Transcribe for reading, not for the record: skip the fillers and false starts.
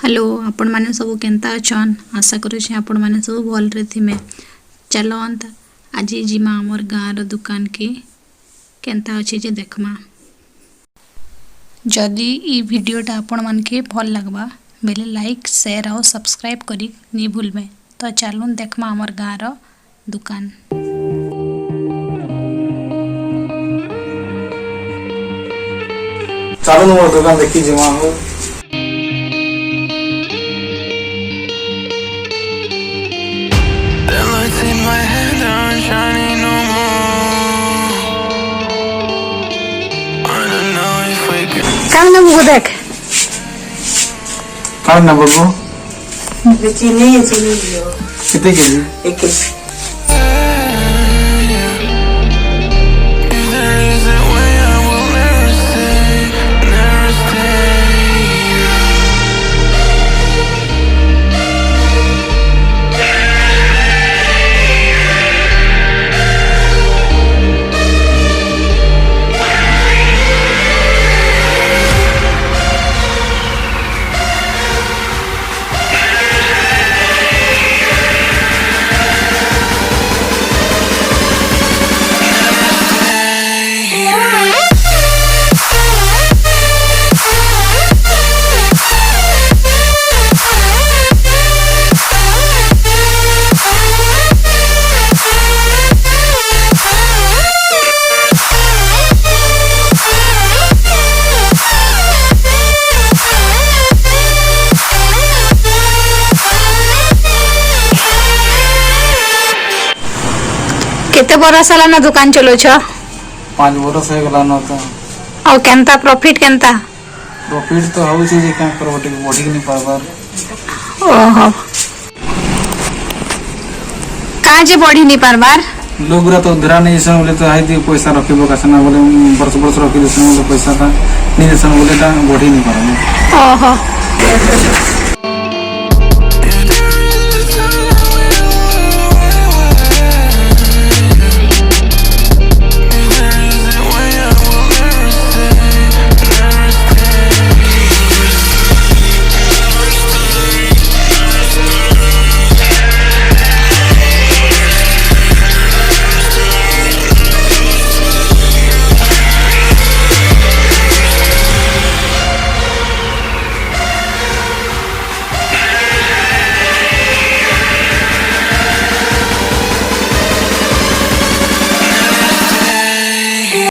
Hello आपण माने सब केंता अछन। आशा करू आपण माने सब भल रे थिमे। चलो अंत आज जिमा हमर गाँव दुकान के केंता अच्छे जे देखमा। जदि ई वीडियोटा आपण मन के भल लगबा बेले लाइक शेयर और सब्सक्राइब करी नहीं भूलबे। तो चलून देखमा हमर गाँव दुकान। चलो मोर दुकान देखी जिमा हो। काम ना मुझे देख कौन ना बाबू चीनी लियो कितने केजी एक केते बरस होला ना दुकान चलो छ 5 बरस हो गला न। तो और केंता प्रॉफिट केंता प्रॉफिट तो हो छी जे काम करबटे बॉडी के नहीं पावर। ओहो का जे बढ़ी नहीं पारबार लोग रा तो धरा नहीं सन बोले तो हाई दी पैसा रखिबो कासना बोले वर्ष वर्ष रखि देसन बोले पैसा था नहीं देसन बोले ता बॉडी नहीं पावर। ओहो